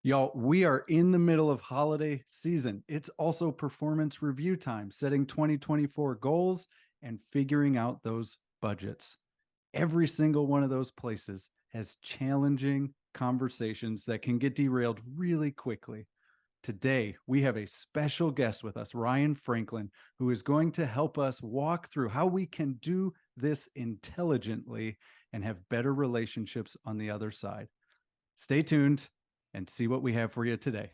Y'all, we are in the middle of holiday season. It's also performance review time, setting 2024 goals and figuring out those budgets. Every single one of those places has challenging conversations that can get derailed really quickly. Today, we have a special guest with us, Ryan Franklin, who is going to help us walk through how we can do this intelligently and have better relationships on the other side. Stay tuned and see what we have for you today.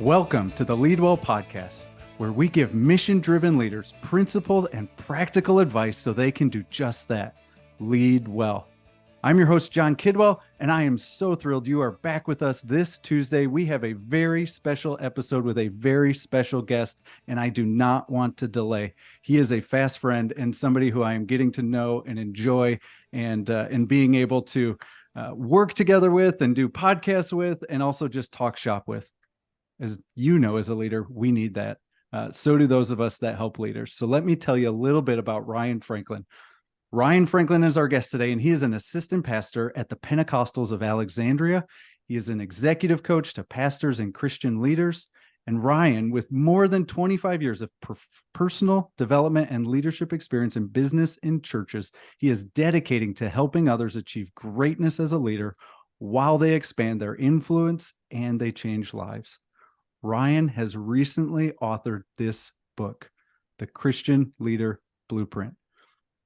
Welcome to the Leadwell podcast, where we give mission-driven leaders principled and practical advice so they can do just that, lead well. I'm your host, John Kidwell, and I am so thrilled you are back with us this Tuesday. We have a very special episode with a very special guest, and I do not want to delay. He is a fast friend and somebody who I am getting to know and enjoy and being able to work together with and do podcasts with and also just talk shop with. As you know, as a leader, we need that. So do those of us that help leaders. So let me tell you a little bit about Ryan Franklin. Ryan Franklin is our guest today, and he is an assistant pastor at the Pentecostals of Alexandria. He is an executive coach to pastors and Christian leaders. And Ryan, with more than 25 years of personal development and leadership experience in business and churches, he is dedicating to helping others achieve greatness as a leader while they expand their influence and they change lives. Ryan has recently authored this book, The Christian Leader Blueprint.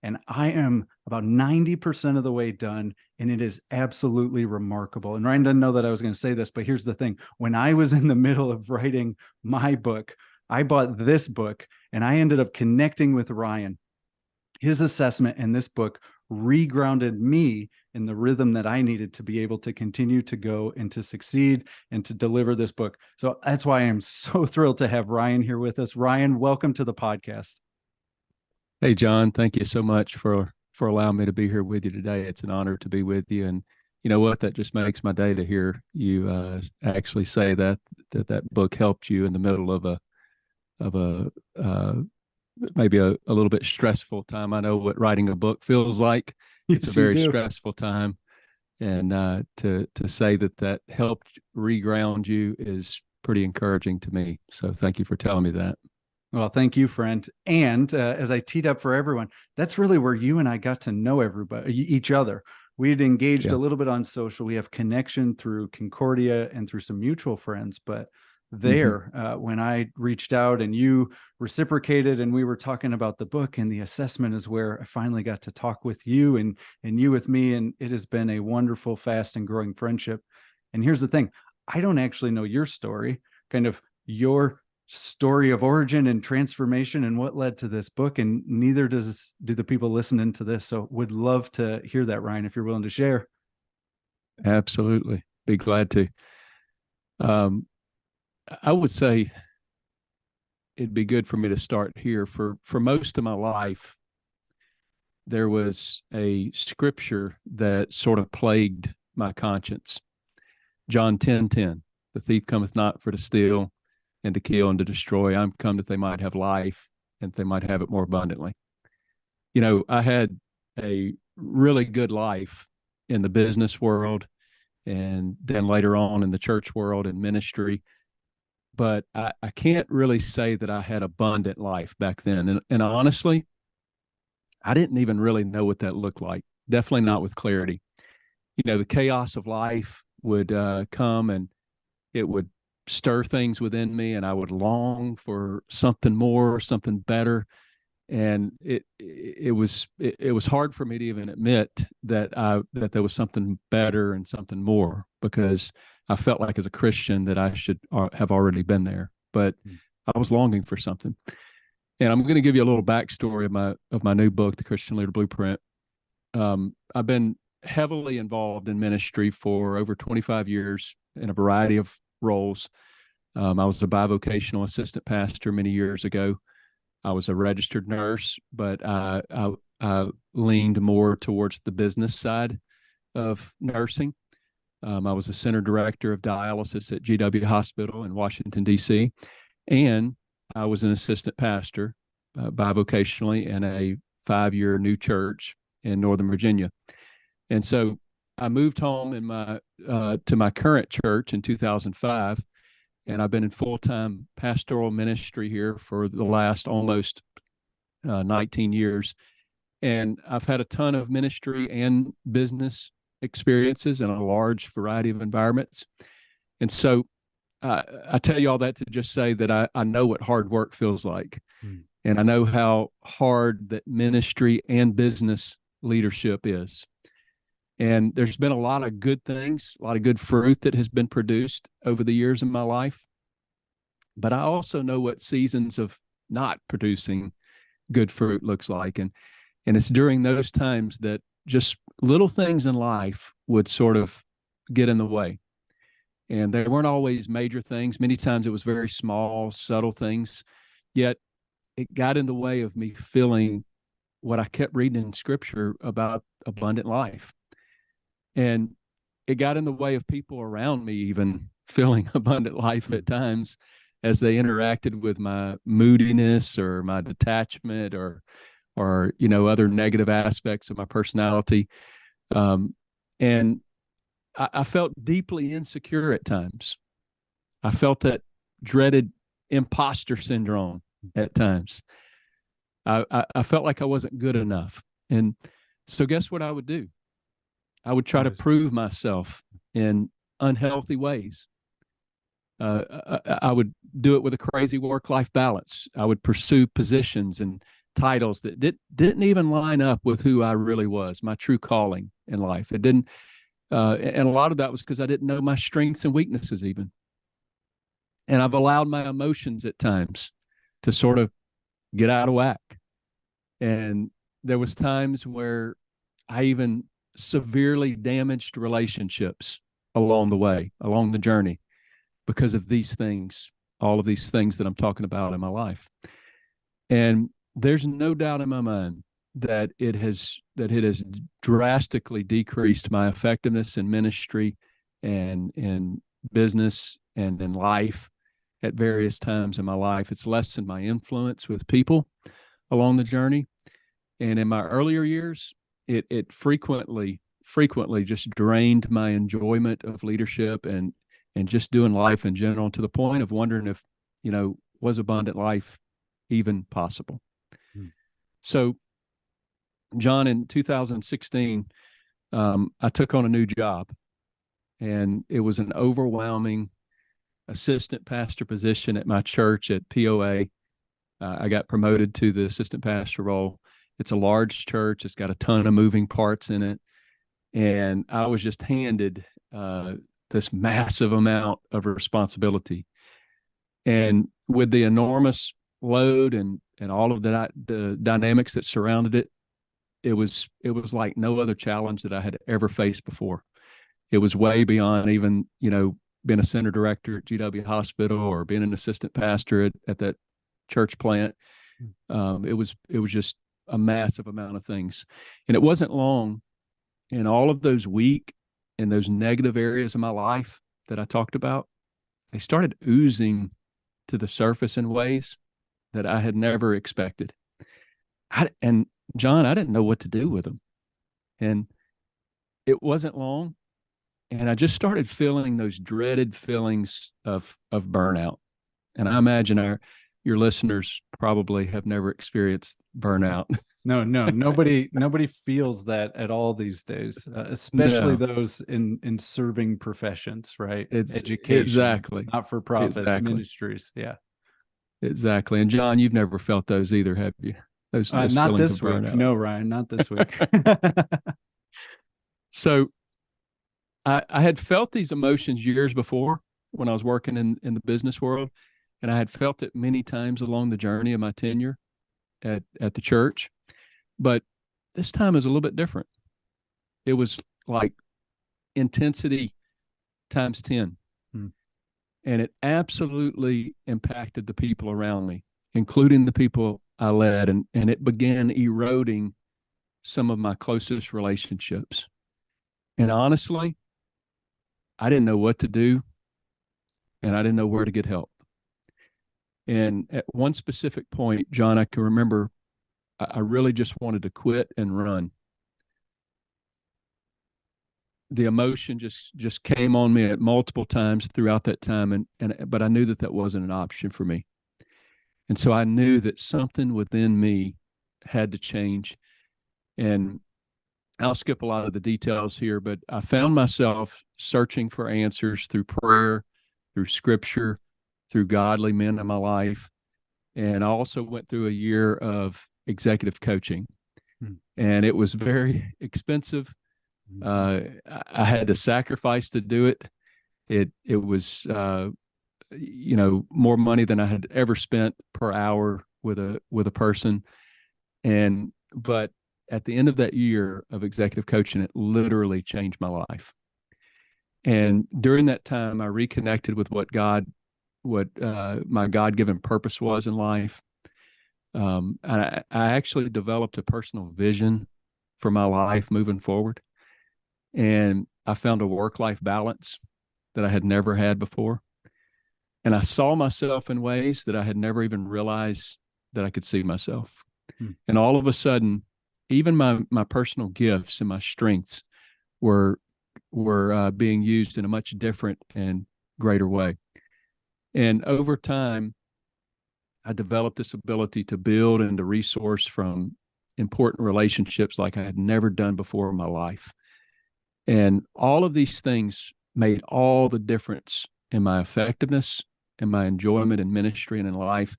And I am about 90% of the way done, and it is absolutely remarkable. And Ryan doesn't know that I was going to say this, but here's the thing. When I was in the middle of writing my book, I bought this book, and I ended up connecting with Ryan. His assessment in this book regrounded me in the rhythm that I needed to be able to continue to go and to succeed and to deliver this book. So that's why I'm so thrilled to have Ryan here with us. Ryan, welcome to the podcast. Hey, John, thank you so much for allowing me to be here with you today. It's an honor to be with you. And you know what? That just makes my day to hear you actually say that book helped you in the middle of a maybe a little bit stressful time. I know what writing a book feels like. It's a Yes, you very do. stressful time. And to say that helped reground you is pretty encouraging to me. So thank you for telling me that. Well, thank you, friend. And as I teed up for everyone, that's really where you and I got to know everybody, each other. We had engaged a Yeah. little bit on social. We have connection through Concordia and through some mutual friends. But Hmm. when I reached out and you reciprocated, and we were talking about the book and the assessment, is where I finally got to talk with you and you with me. And it has been a wonderful, fast, and growing friendship. And here's the thing: I don't actually know your story, kind of your story of origin and transformation and what led to this book, and neither do the people listening to this. So would love to hear that, Ryan, if you're willing to share. Absolutely. Be glad to. Um, I would say it'd be good for me to start here. For most of my life, there was a scripture that sort of plagued my conscience. John 10:10. The thief cometh not for to steal and to kill and to destroy. I'm come that they might have life and they might have it more abundantly. You know, I had a really good life in the business world and then later on in the church world and ministry. But I can't really say that I had abundant life back then. And honestly, I didn't even really know what that looked like. Definitely not with clarity. You know, the chaos of life would come and it would stir things within me, and I would long for something more, something better. And it was hard for me to even admit that there was something better and something more, because I felt like as a Christian that I should have already been there, but I was longing for something. And I'm going to give you a little backstory of my new book, The Christian Leader Blueprint. I've been heavily involved in ministry for over 25 years in a variety of roles. I was a bivocational assistant pastor many years ago. I was a registered nurse, but I leaned more towards the business side of nursing. I was a center director of dialysis at GW Hospital in Washington, D.C., and I was an assistant pastor bivocationally in a 5-year new church in Northern Virginia. And so I moved home to my current church in 2005, and I've been in full-time pastoral ministry here for the last almost 19 years. And I've had a ton of ministry and business experiences in a large variety of environments. And so I tell you all that to just say that I know what hard work feels like. Mm. And I know how hard that ministry and business leadership is. And there's been a lot of good things, a lot of good fruit that has been produced over the years in my life. But I also know what seasons of not producing good fruit looks like. And it's during those times that just little things in life would sort of get in the way. And they weren't always major things. Many times it was very small, subtle things. Yet it got in the way of me feeling what I kept reading in scripture about abundant life. And it got in the way of people around me even feeling abundant life at times as they interacted with my moodiness or my detachment or other negative aspects of my personality. And I felt deeply insecure at times. I felt that dreaded imposter syndrome at times. I felt like I wasn't good enough. And so guess what I would do? I would try to prove myself in unhealthy ways. I would do it with a crazy work-life balance. I would pursue positions and titles that didn't even line up with who I really was, my true calling in life. It didn't, and a lot of that was because I didn't know my strengths and weaknesses even. And I've allowed my emotions at times to sort of get out of whack. And there was times where I even severely damaged relationships along the way, along the journey, because of these things, all of these things that I'm talking about in my life. And there's no doubt in my mind that it has drastically decreased my effectiveness in ministry and in business and in life at various times in my life. It's lessened my influence with people along the journey. And in my earlier years, it frequently just drained my enjoyment of leadership and just doing life in general, to the point of wondering if, was abundant life even possible? Hmm. So, John, in 2016, I took on a new job, and it was an overwhelming assistant pastor position at my church at POA. I got promoted to the assistant pastor role. It's a large church. It's got a ton of moving parts in it. And I was just handed this massive amount of responsibility. And with the enormous load and all of the dynamics that surrounded it, it was like no other challenge that I had ever faced before. It was way beyond even, being a center director at GW Hospital or being an assistant pastor at that church plant. It was just a massive amount of things. And it wasn't long in all of those weak and those negative areas of my life that I talked about, they started oozing to the surface in ways that I had never expected. And John, I didn't know what to do with them. And it wasn't long, and I just started feeling those dreaded feelings of burnout. And I imagine your listeners probably have never experienced burnout. No, nobody feels that at all these days, especially those in serving professions, right? It's education, exactly, not-for-profits, ministries. Yeah, exactly. And John, you've never felt those either, have you? Those not feelings this of burnout. week. No, Ryan, not this week. So I had felt these emotions years before when I was working in the business world, and I had felt it many times along the journey of my tenure at the church. But this time is a little bit different. It was like intensity times 10. Hmm. And it absolutely impacted the people around me, including the people I led. And it began eroding some of my closest relationships. And honestly, I didn't know what to do, and I didn't know where to get help. And at one specific point, John, I can remember I really just wanted to quit and run. The emotion just came on me at multiple times throughout that time, and but I knew that that wasn't an option for me. And so I knew that something within me had to change. And I'll skip a lot of the details here, but I found myself searching for answers through prayer, through scripture, through godly men in my life. And I also went through a year of executive coaching, and it was very expensive. I had to sacrifice to do it. It was more money than I had ever spent per hour with a person. And but at the end of that year of executive coaching, it literally changed my life. And during that time, I reconnected with what my God given purpose was in life. I actually developed a personal vision for my life moving forward. And I found a work life balance that I had never had before. And I saw myself in ways that I had never even realized that I could see myself. And all of a sudden, even my personal gifts and my strengths were being used in a much different and greater way. And over time, I developed this ability to build and to resource from important relationships like I had never done before in my life. And all of these things made all the difference in my effectiveness and my enjoyment in ministry and in life.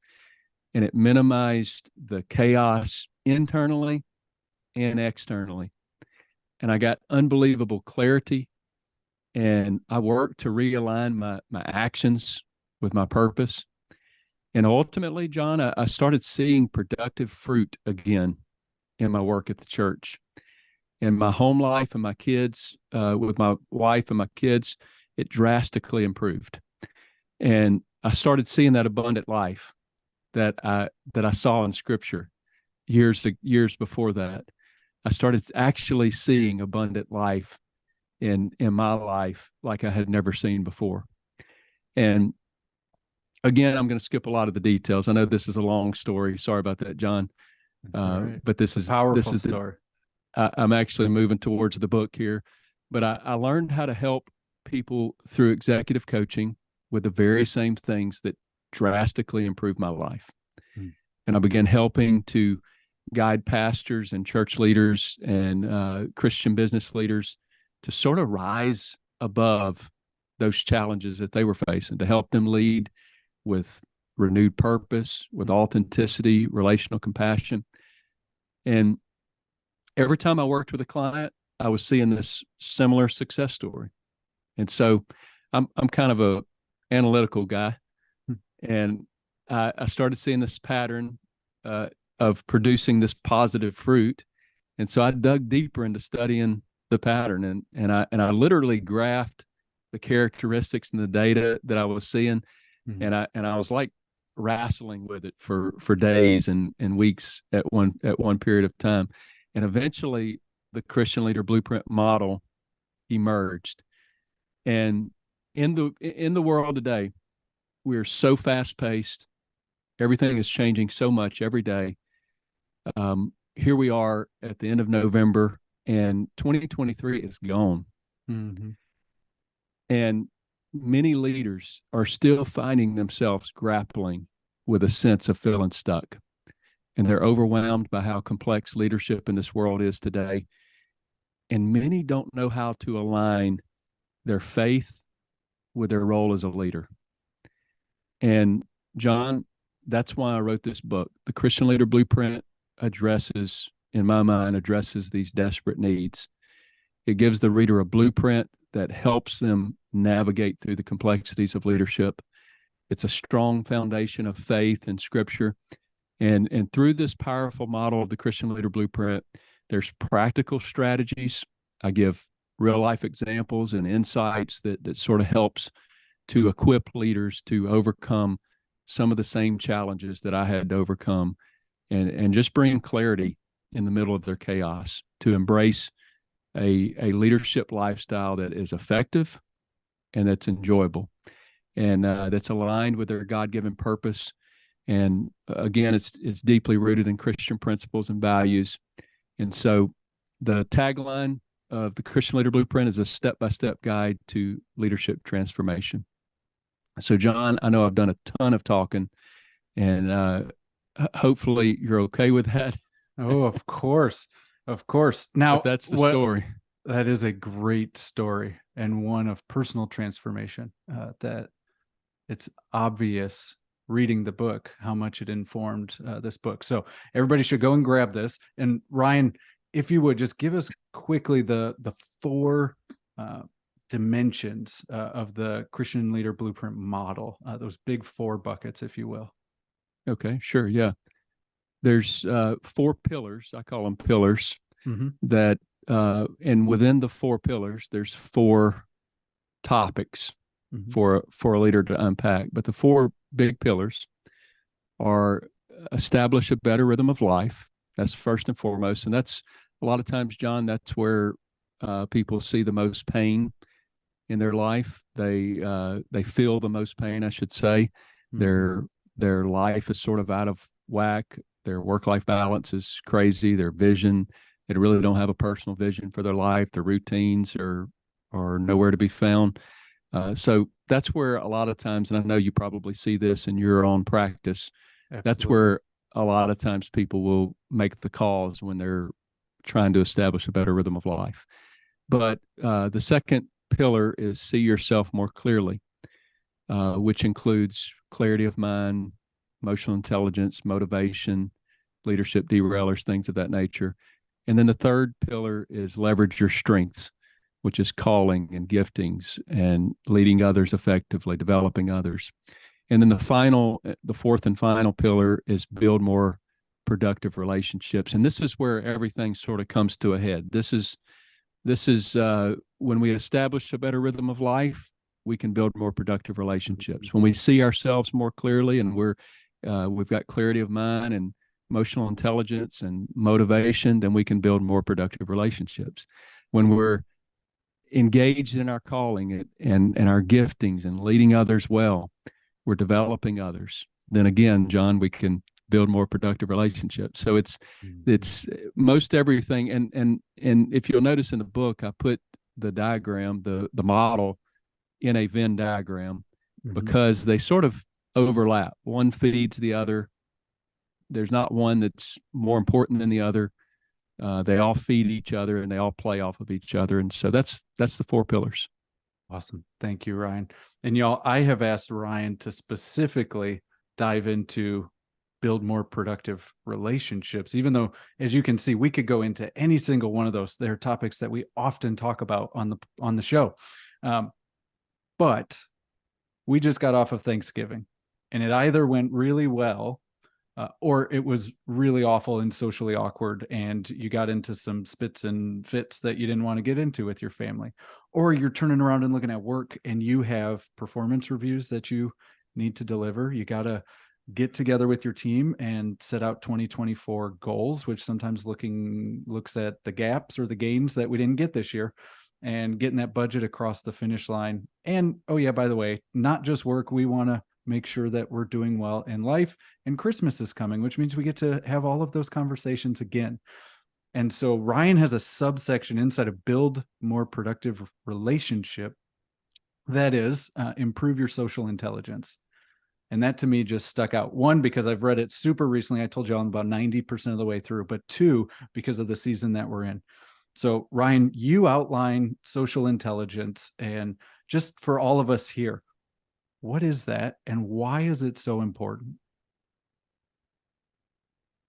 And it minimized the chaos internally and externally. And I got unbelievable clarity. And I worked to realign my actions with my purpose. And ultimately, John, I started seeing productive fruit again in my work at the church. In my home life and my kids, with my wife and my kids, it drastically improved. And I started seeing that abundant life that I saw in Scripture years before that. I started actually seeing abundant life in my life like I had never seen before. And again, I'm going to skip a lot of the details. I know this is a long story. Sorry about that, John. Right. But this is Powerful story. I'm actually moving towards the book here. But I learned how to help people through executive coaching with the very same things that drastically improved my life. And I began helping to guide pastors and church leaders and Christian business leaders to sort of rise above those challenges that they were facing, to help them lead with renewed purpose, with authenticity, relational compassion. And every time I worked with a client, I was seeing this similar success story. And so I'm kind of a analytical guy, and I started seeing this pattern of producing this positive fruit. And so I dug deeper into studying the pattern, and I literally graphed the characteristics and the data that I was seeing, and I was like wrestling with it for days and weeks at one period of time. And eventually the Christian Leader Blueprint model emerged. And in the world today, we're so fast paced. Everything is changing so much every day. Here we are at the end of November, and 2023 is gone. And many leaders are still finding themselves grappling with a sense of feeling stuck. And they're overwhelmed by how complex leadership in this world is today. And many don't know how to align their faith with their role as a leader. And John, that's why I wrote this book. The Christian Leader Blueprint in my mind, addresses these desperate needs. It gives the reader a blueprint that helps them navigate through the complexities of leadership. It's a strong foundation of faith and scripture. And through this powerful model of the Christian Leader Blueprint, there's practical strategies. I give real life examples and insights that sort of helps to equip leaders to overcome some of the same challenges that I had to overcome, and just bring clarity in the middle of their chaos, to embrace a leadership lifestyle that is effective, and that's enjoyable, and that's aligned with their God-given purpose. And again, it's deeply rooted in Christian principles and values. And so the tagline of the Christian Leader Blueprint is a step-by-step guide to leadership transformation. So, John, I know I've done a ton of talking, and hopefully you're okay with that. Oh, of course. Of course. Now, But that's the what story. that is a great story and one of personal transformation that it's obvious reading the book how much it informed this book. So everybody should go and grab this. And Ryan, if you would just give us quickly the four uh, dimensions of the Christian Leader Blueprint model, those big four buckets, if you will. Okay, sure. Yeah. There's four pillars. I call them pillars Mm-hmm. that, and within the four pillars, there's four topics Mm-hmm. for a leader to unpack. But the four big pillars are establish a better rhythm of life. That's first and foremost, and that's a lot of times, John. That's where people see the most pain in their life. They feel the most pain, I should say. Mm-hmm. Their life is sort of out of whack. Their work-life balance is crazy. Their vision, they really don't have a personal vision for their life. Their routines are nowhere to be found. So that's where a lot of times, and I know you probably see this in your own practice, that's Absolutely. where a lot of times people will make the calls when they're trying to establish a better rhythm of life. But the second pillar is see yourself more clearly, which includes clarity of mind, emotional intelligence, motivation, leadership derailers, things of that nature. And then the third pillar is leverage your strengths, which is calling and giftings and leading others effectively, developing others. And then the fourth and final pillar is build more productive relationships. And this is where everything sort of comes to a head. This is when we establish a better rhythm of life, we can build more productive relationships. When we see ourselves more clearly and we've got clarity of mind and emotional intelligence and motivation, then we can build more productive relationships. When we're engaged in our calling and our giftings and leading others well, we're developing others. Then again, John, we can build more productive relationships. So it's most everything. And if you'll notice in the book, I put the diagram, the model in a Venn diagram because they sort of overlap. One feeds the other. There's not one that's more important than the other. They all feed each other and they all play off of each other. And so that's the four pillars. Awesome. Thank you, Ryan. And y'all, I have asked Ryan to specifically dive into build more productive relationships, even though, as you can see, we could go into any single one of those. They're topics that we often talk about on the show. But we just got off of Thanksgiving, and it either went really well or it was really awful and socially awkward, and you got into some spits and fits that you didn't want to get into with your family, or you're turning around and looking at work and you have performance reviews that you need to deliver. You got to get together with your team and set out 2024 goals, which sometimes looks at the gaps or the gains that we didn't get this year, and getting that budget across the finish line. And oh yeah, by the way, not just work, we want to make sure that we're doing well in life. And Christmas is coming, which means we get to have all of those conversations again. And so Ryan has a subsection inside of build more productive relationship that is improve your social intelligence. And that to me just stuck out. One, because I've read it super recently. I told you I'm about 90% of the way through, but two, because of the season that we're in. So Ryan, you outline social intelligence, and just for all of us here, what is that and why is it so important?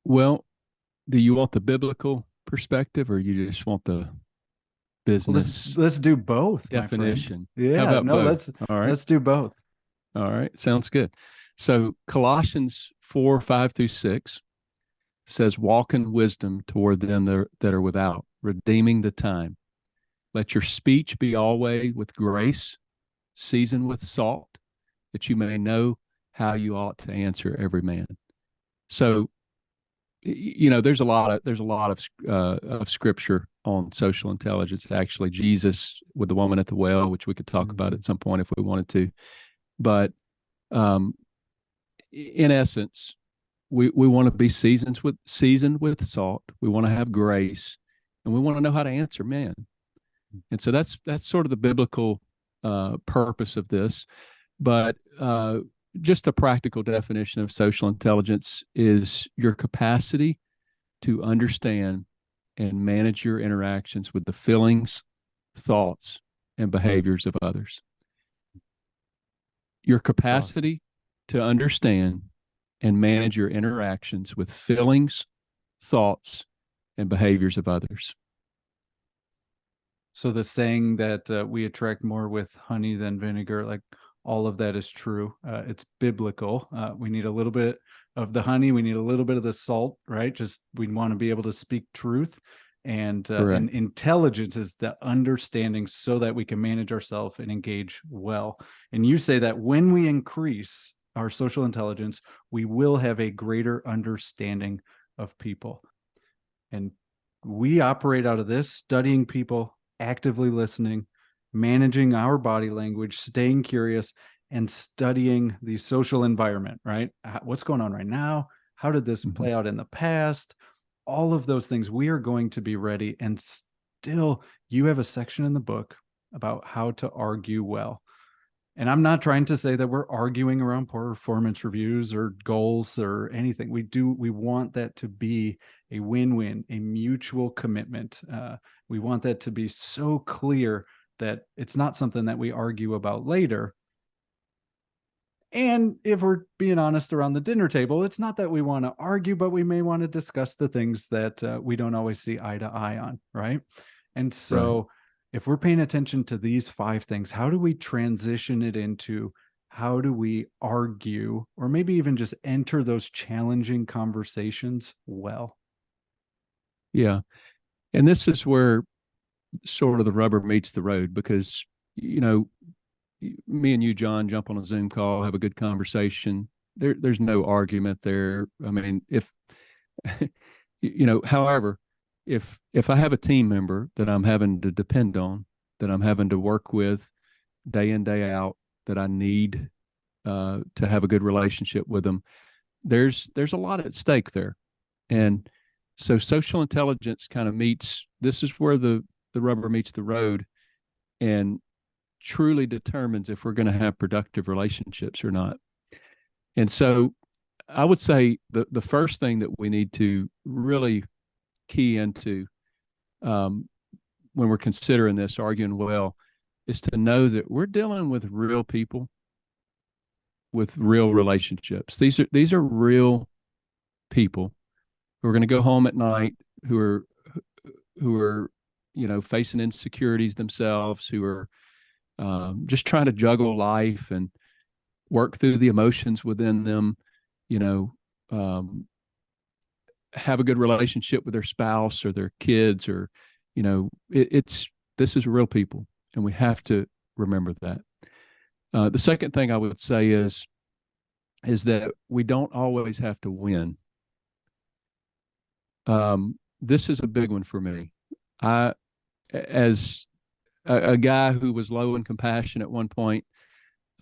Well, do you want the biblical perspective or you just want the Well, business let's do both, my friend. definition? How Yeah, about no, both? let's All right. let's do both. All right. Sounds good. So Colossians 4:5-6 says, walk in wisdom toward them that are without, redeeming the time. Let your speech be always with grace, seasoned with salt, that you may know how you ought to answer every man. So, there's a lot of scripture on social intelligence. Actually, Jesus with the woman at the well, which we could talk about Mhm. at some point if we wanted to. But um, in essence, we want to be seasoned with salt. We want to have grace, and we want to know how to answer men. And so that's sort of the biblical purpose of this. But just a practical definition of social intelligence is your capacity to understand and manage your interactions with the feelings, thoughts, and behaviors of others. Your That's awesome. capacity to understand and manage your interactions with feelings, thoughts, and behaviors of others. So the saying that we attract more with honey than vinegar, like all of that is true. It's biblical. We need a little bit of the honey. We need a little bit of the salt, right? Just we want to be able to speak truth, and Correct. intelligence is the understanding so that we can manage ourselves and engage well. And you say that when we increase our social intelligence, we will have a greater understanding of people. And we operate out of this studying people, actively listening, managing our body language, staying curious, and studying the social environment, right? What's going on right now? How did this Mhm. play out in the past? All of those things, we are going to be ready. And still, you have a section in the book about how to argue well. And I'm not trying to say that we're arguing around performance reviews or goals or anything. We want that to be a win-win, a mutual commitment. We want that to be so clear that it's not something that we argue about later. And if we're being honest around the dinner table, it's not that we want to argue, but we may want to discuss the things that we don't always see eye to eye on, right? And Right. so, if we're paying attention to these five things, how do we transition it into how do we argue or maybe even just enter those challenging conversations well? Yeah. And this is where sort of the rubber meets the road because, you know, me and you, John, jump on a Zoom call, have a good conversation. There's no argument there. I mean, if however, if I have a team member that I'm having to depend on, that I'm having to work with day in day out, that I need to have a good relationship with them, there's a lot at stake there, Mhm. and so social intelligence kind of meets. This is where the rubber meets the road, and truly determines if we're going to have productive relationships or not. And so I would say the first thing that we need to really key into um, when we're considering this, arguing well, is to know that we're dealing with real people with real relationships. These are real people who are going to go home at night, who are who are facing insecurities themselves, who are just trying to juggle life and work through the emotions within them, you know, um, have a good relationship with their spouse or their kids, or, it's this is real people, and we have to remember that. The second thing I would say is that we don't always have to win. This is a big one for me. I, as a guy who was low in compassion at one point,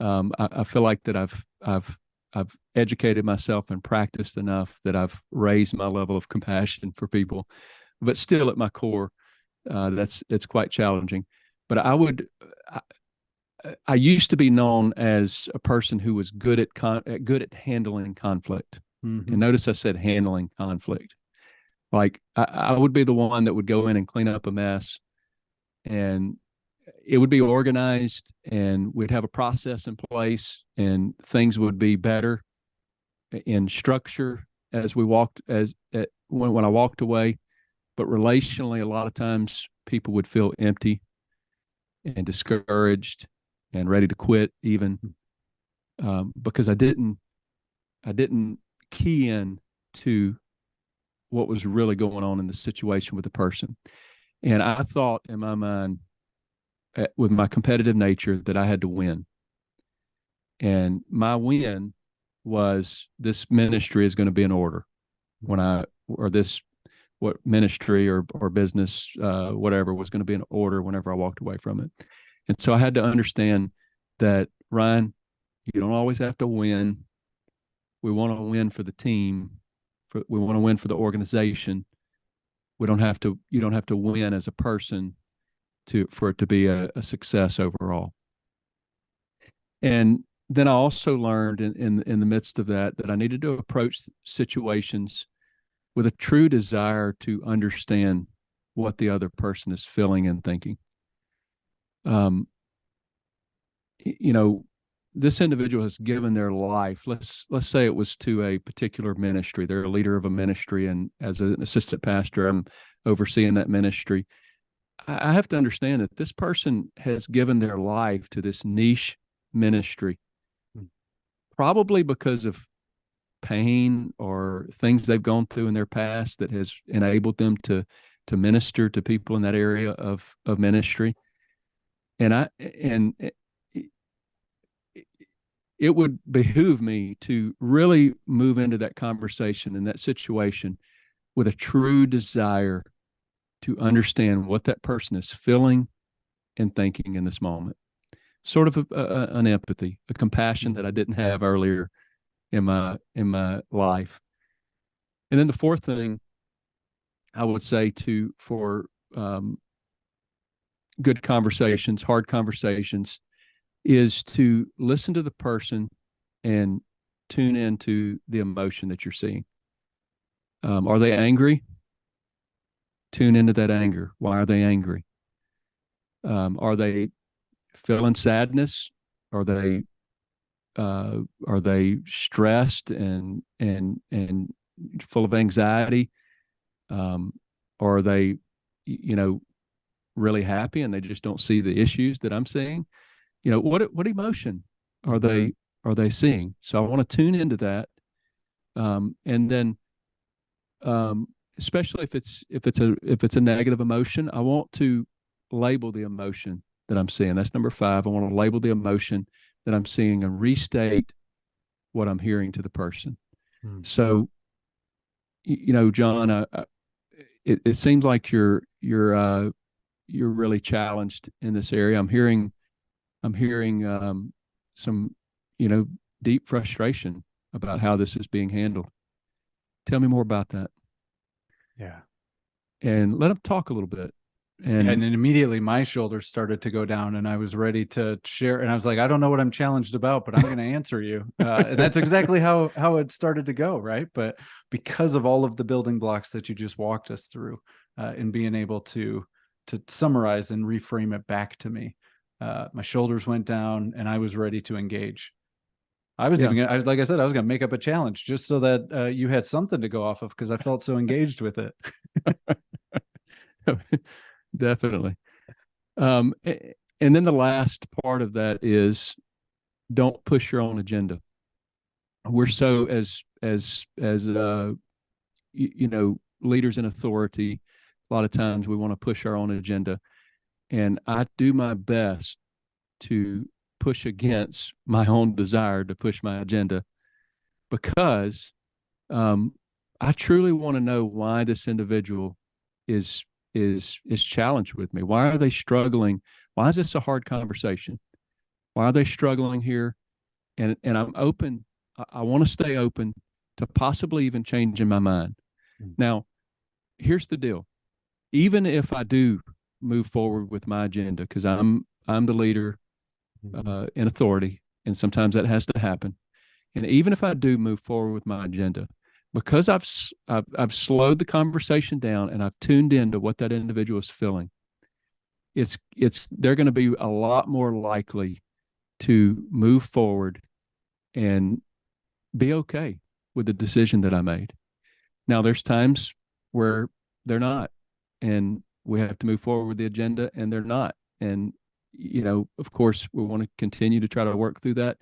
I feel like that I've educated myself and practiced enough that I've raised my level of compassion for people, but still at my core, it's quite challenging. But I used to be known as a person who was good at handling conflict. And Mhm. notice I said handling conflict. Like I would be the one that would go in and clean up a mess, and it would be organized, and we'd have a process in place, and things would be better in structure as we walked when I walked away. But relationally, a lot of times people would feel empty and discouraged and ready to quit, even because I didn't key in to what was really going on in the situation with the person. And I thought in my mind, with my competitive nature, that I had to win. And my win was this ministry is going to be in order when I, or this what ministry or business, whatever was going to be in order whenever I walked away from it. And so I had to understand that, Ryan, you don't always have to win. We want to win for the team. We want to win for the organization. You don't have to win as a person for it to be a success overall. And then I also learned in the midst of that I needed to approach situations with a true desire to understand what the other person is feeling and thinking. You know, this individual has given their life. Let's say it was to a particular ministry. They're a leader of a ministry, and as an assistant pastor, I'm overseeing that ministry. I have to understand that this person has given their life to this niche ministry, probably because of pain or things they've gone through in their past that has enabled them to minister to people in that area of ministry. And it would behoove me to really move into that conversation in that situation with a true desire to understand what that person is feeling and thinking in this moment. Sort of an empathy, a compassion that I didn't have earlier in my life. And then the fourth thing I would say for good conversations, hard conversations, is to listen to the person and tune into the emotion that you're seeing. Are they angry? Tune into that anger. Why are they angry? Are they feeling sadness? Are they stressed and full of anxiety? Or are they, really happy and they just don't see the issues that I'm seeing? What emotion are they seeing? So I want to tune into that, and then, especially if it's a negative emotion, I want to label the emotion that I'm seeing. That's number 5. I want to label the emotion that I'm seeing and restate what I'm hearing to the person. So, John, it seems like you're really challenged in this area. I'm hearing some, deep frustration about how this is being handled. Tell me more about that. Yeah. And let them talk a little bit. And then immediately my shoulders started to go down and I was ready to share. And I was like, I don't know what I'm challenged about, but I'm going to answer you. And that's exactly how it started to go. Right. But because of all of the building blocks that you just walked us through, and being able to summarize and reframe it back to me, my shoulders went down and I was ready to engage. I was even, like I said, I was going to make up a challenge just so that you had something to go off of because I felt so engaged with it. Definitely. And then the last part of that is, don't push your own agenda. We're so as leaders in authority, a lot of times we want to push our own agenda, and I do my best to push against my own desire to push my agenda, because I truly want to know why this individual is challenged with me. Why are they struggling? Why is this a hard conversation? Why are they struggling here? And I'm open. I want to stay open to possibly even changing my mind. Now, here's the deal. Even if I do move forward with my agenda, because I'm the leader in authority, and sometimes that has to happen. And even if I do move forward with my agenda, because I've slowed the conversation down and I've tuned into what that individual is feeling, they're going to be a lot more likely to move forward and be okay with the decision that I made. Now, there's times where they're not, and we have to move forward with the agenda, and they're not. And, of course, we want to continue to try to work through that.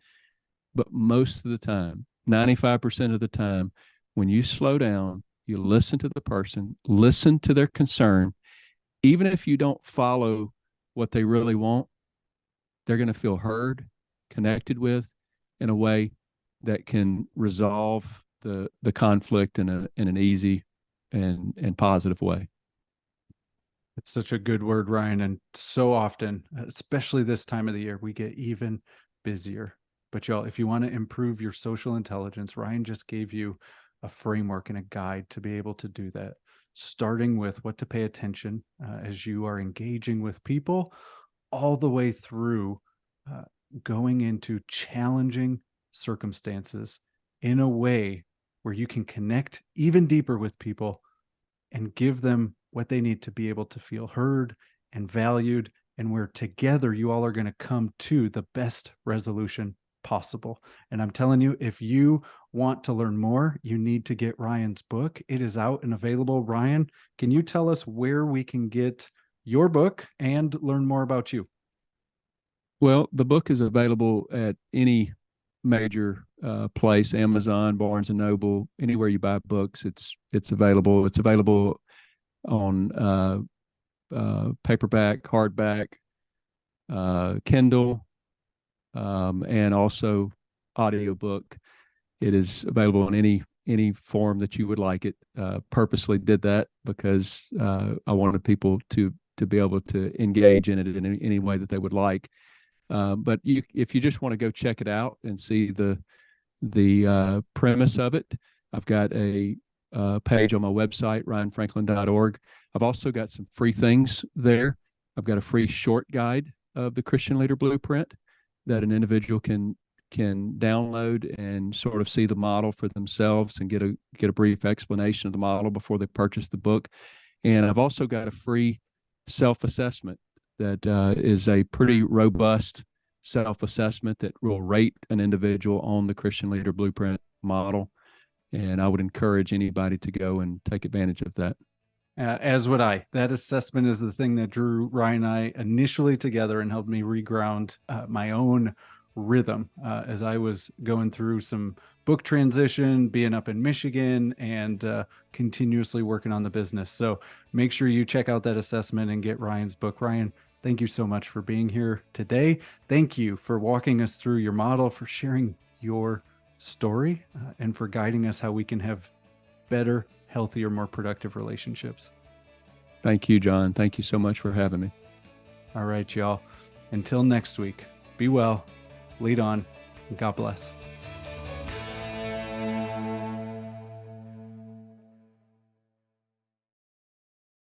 But most of the time, 95% of the time, when you slow down, you listen to the person, listen to their concern, even if you don't follow what they really want, they're going to feel heard, connected with, in a way that can resolve the conflict in an easy and positive way. It's such a good word, Ryan. And so often, especially this time of the year, we get even busier. But y'all, if you want to improve your social intelligence, Ryan just gave you a framework and a guide to be able to do that, starting with what to pay attention as you are engaging with people, all the way through uh, going into challenging circumstances in a way where you can connect even deeper with people and give them what they need to be able to feel heard and valued, and where together you all are going to come to the best resolution possible. And I'm telling you, if you want to learn more, you need to get Ryan's book. It is out and available. Ryan, can you tell us where we can get your book and learn more about you? Well, the book is available at any major place, Amazon, Barnes and Noble, anywhere you buy books. It's available. It's available on paperback, hardback, Kindle, and also audiobook. It is available in any form that you would like it. Purposely did that because I wanted people to be able to engage in it in any way that they would like. But if you just want to go check it out and see the premise of it, I've got a page on my website, ryanfranklin.org. I've also got some free things there. I've got a free short guide of the Christian Leader Blueprint that an individual can download and sort of see the model for themselves and get a brief explanation of the model before they purchase the book. And I've also got a free self-assessment that is a pretty robust self-assessment that will rate an individual on the Christian Leader Blueprint model. And I would encourage anybody to go and take advantage of that. As would I. That assessment is the thing that drew Ryan and I initially together and helped me reground my own rhythm as I was going through some book transition, being up in Michigan, and continuously working on the business. So make sure you check out that assessment and get Ryan's book. Ryan, thank you so much for being here today. Thank you for walking us through your model, for sharing your story, and for guiding us how we can have better, healthier, more productive relationships. Thank you, John. Thank you so much for having me. All right, y'all. Until next week, be well, lead on, and God bless.